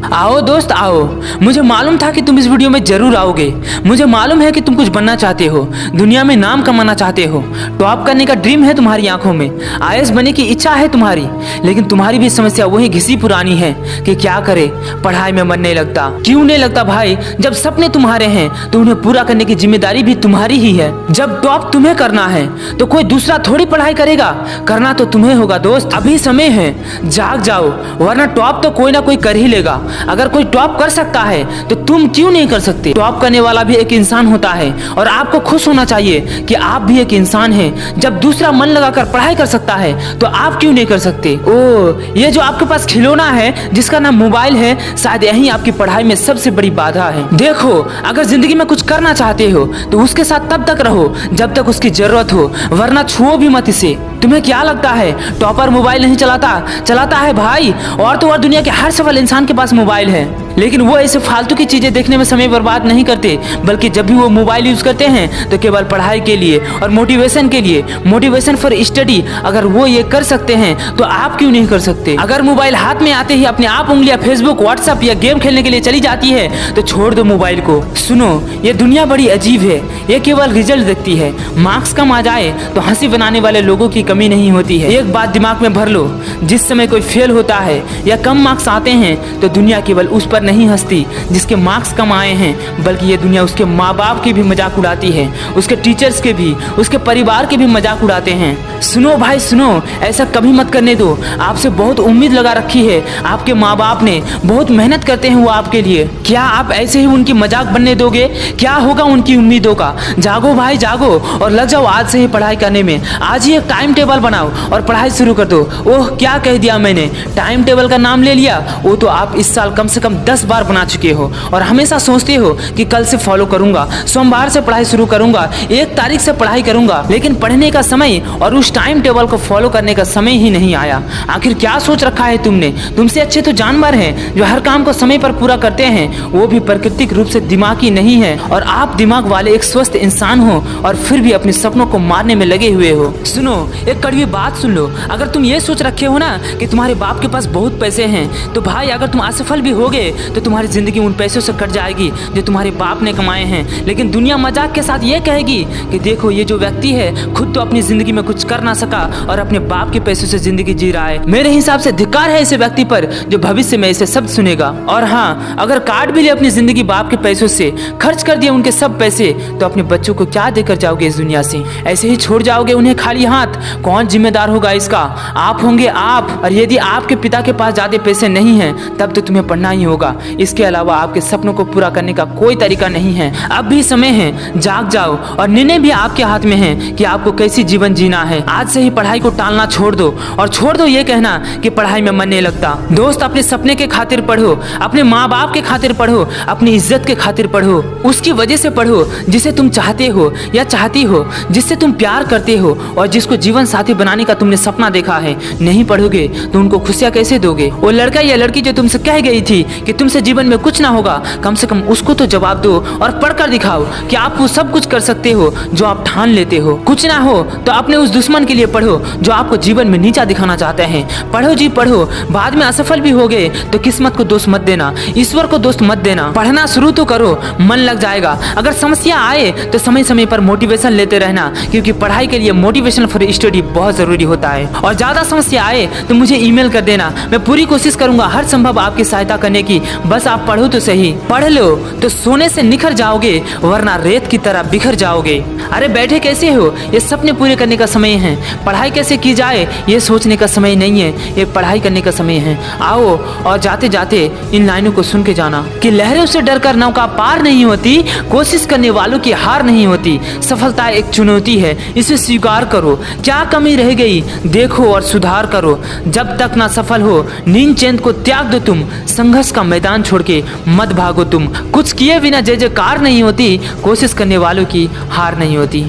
आओ दोस्त आओ, मुझे मालूम था कि तुम इस वीडियो में जरूर आओगे। मुझे मालूम है कि तुम कुछ बनना चाहते हो, दुनिया में नाम कमाना चाहते हो, टॉप करने का ड्रीम है तुम्हारी आंखों में, आईएएस बनने की इच्छा है तुम्हारी। लेकिन तुम्हारी भी समस्या वही घिसी पुरानी है कि क्या करे, पढ़ाई में मन नहीं लगता। क्यों नहीं लगता भाई? जब सपने तुम्हारे हैं तो उन्हें पूरा करने की जिम्मेदारी भी तुम्हारी ही है। जब टॉप तुम्हें करना है तो कोई दूसरा थोड़ी पढ़ाई करेगा, करना तो तुम्हें होगा दोस्त। अभी समय है, जाग जाओ, वरना टॉप तो कोई ना कोई कर ही लेगा। अगर कोई टॉप कर सकता है तो तुम क्यों नहीं कर सकते? टॉप करने वाला भी एक इंसान होता है और आपको खुश होना चाहिए कि आप भी एक इंसान हैं। जब दूसरा मन लगाकर पढ़ाई कर सकता है तो आप क्यों नहीं कर सकते? ओ, ये जो आपके पास खिलौना है जिसका नाम मोबाइल है, शायद यही आपकी पढ़ाई में सबसे बड़ी बाधा है। देखो, अगर जिंदगी में कुछ करना चाहते हो तो उसके साथ तब तक रहो जब तक उसकी जरूरत हो, वरना छुओ भी मत इसे। तुम्हें क्या लगता है टॉपर मोबाइल नहीं चलाता है भाई? और तो और दुनिया के हर सफल इंसान के पास मोबाइल है, लेकिन वो ऐसे फालतू की चीजें देखने में समय बर्बाद नहीं करते, बल्कि जब भी वो मोबाइल यूज करते हैं तो केवल पढ़ाई के लिए और मोटिवेशन के लिए, मोटिवेशन फॉर स्टडी। अगर वो ये कर सकते हैं तो आप क्यों नहीं कर सकते? अगर मोबाइल हाथ में आते ही अपने आप उंगलियां फेसबुक, व्हाट्सएप या गेम खेलने के लिए चली जाती है तो छोड़ दो मोबाइल को। सुनो, ये दुनिया बड़ी अजीब है, ये केवल रिजल्ट देखती है। मार्क्स कम आ जाए तो हंसी बनाने वाले लोगों की कमी नहीं होती है। एक बात दिमाग में भर लो, जिस समय कोई फेल होता है या कम मार्क्स आते हैं तो दुनिया केवल उस पर नहीं हंसती जिसके मार्क्स कम आए हैं, बल्कि ये दुनिया उसके माँ बाप की भी मजाक उड़ाती है, उसके टीचर्स के भी, उसके परिवार के भी मजाक उड़ाते हैं। सुनो भाई सुनो, ऐसा कभी मत करने दो। आपसे बहुत उम्मीद लगा रखी है आपके माँ बाप ने, बहुत मेहनत करते हैं वो आपके लिए। क्या आप ऐसे ही उनकी मजाक बनने दोगे? क्या होगा उनकी उम्मीदों का? जागो भाई जागो और लग जाओ आज से ही पढ़ाई करने में। आज ही एक टाइम टेबल बनाओ और पढ़ाई शुरू कर दो। ओह, क्या कह दिया मैंने, टाइम टेबल का नाम ले लिया। वो तो आप इस साल कम से कम 10 बार बना चुके हो और हमेशा सोचते हो कि कल से फॉलो करूंगा, सोमवार से पढ़ाई शुरू करूंगा, 1 तारीख से पढ़ाई करूंगा, लेकिन पढ़ने का समय और उस टाइम टेबल को फॉलो करने का समय ही नहीं आया। आखिर क्या सोच रखा है तुमने? तुमसे अच्छे तो जानवर हैं जो हर काम को समय पर पूरा करते हैं, वो भी प्राकृतिक रूप से दिमागी नहीं है, और आप दिमाग वाले एक स्वस्थ इंसान हो और फिर भी अपने सपनों को मारने में लगे हुए हो। सुनो, एक कड़वी बात सुन लो। अगर तुम ये सोच रखे हो ना कि तुम्हारे बाप के पास बहुत पैसे हैं, तो भाई अगर तुम असफल भी होगे तो तुम्हारी जिंदगी उन पैसों से कट जाएगी जो तुम्हारे बाप ने कमाए हैं। लेकिन दुनिया मजाक के साथ ये कहेगी कि देखो, ये जो व्यक्ति है खुद तो अपनी जिंदगी में कुछ कर ना सका और अपने बाप के पैसों से जिंदगी जी रहा है। मेरे हिसाब से धिक्कार है ऐसे व्यक्ति पर जो भविष्य में ऐसे शब्द सुनेगा। और हाँ, अगर काट भी ले अपनी जिंदगी बाप के पैसों से, खर्च कर दिए उनके सब पैसे, तो अपने बच्चों को क्या देकर जाओगे इस दुनिया से? ऐसे ही छोड़ जाओगे उन्हें खाली हाथ? कौन जिम्मेदार होगा इसका? आप होंगे आप। और यदि आपके पिता के पास ज्यादा पैसे नहीं हैं तब तो तुम्हें पढ़ना ही होगा। इसके अलावा आपके सपनों को पूरा करने का कोई तरीका नहीं है। अब भी समय है, जाग जाओ, और निर्णय भी आपके हाथ में है कि आपको कैसी जीवन जीना है। आज से ही पढ़ाई को टालना छोड़ दो, और छोड़ दो ये कहना कि पढ़ाई में मन नहीं लगता। दोस्त, अपने सपने के खातिर पढ़ो, अपने माँ बाप के खातिर पढ़ो, अपनी इज्जत के खातिर पढ़ो, उसकी वजह से पढ़ो जिसे तुम चाहते हो या चाहती हो, जिससे तुम प्यार करते हो और जिसको जीवन साथी बनाने का तुमने सपना देखा है। नहीं पढ़ोगे तो उनको खुशियाँ कैसे दोगे? वो लड़का या लड़की जो तुमसे कह गई थी कि तुमसे जीवन में कुछ ना होगा, कम से कम उसको तो जवाब दो और पढ़कर दिखाओ कि आप वो सब कुछ कर सकते हो जो आप ठान लेते हो। कुछ ना हो तो अपने उस दुश्मन के लिए पढ़ो जो आपको जीवन में नीचा दिखाना चाहते हैं। पढ़ो जी पढ़ो। बाद में असफल भी हो गए तो किस्मत को दोस्त मत देना, ईश्वर को दोस्त मत देना। पढ़ना शुरू तो करो, मन लग जाएगा। अगर समस्या आए तो समय समय पर मोटिवेशन लेते रहना, क्योंकि पढ़ाई के लिए मोटिवेशन फॉर स्टडी बहुत जरूरी होता है। और ज्यादा समस्या आए तो मुझे ईमेल कर देना, मैं पूरी कोशिश करूंगा हर संभव आपकी सहायता करने की। बस आप पढ़ो तो सही। पढ़ लो तो सोने से निखर जाओगे, वरना रेत की तरह बिखर जाओगे। अरे बैठे कैसे हो? ये सपने पूरे करने का समय है। पढ़ाई कैसे की जाए ये सोचने का समय नहीं है, ये पढ़ाई करने का समय है। आओ, और जाते जाते इन लाइनों को सुन के जाना कि लहरों से डरकर नौका पार नहीं होती, कोशिश करने वालों की हार नहीं होती। सफलता एक चुनौती है, इसे स्वीकार करो। क्या कमी रह गई देखो और सुधार करो। जब तक ना सफल हो, नींद चैन को त्याग दो तुम, संघर्ष का मैदान छोड़ के मत भागो तुम। कुछ किए बिना जय जयकार नहीं होती, कोशिश करने वालों की हार नहीं होती।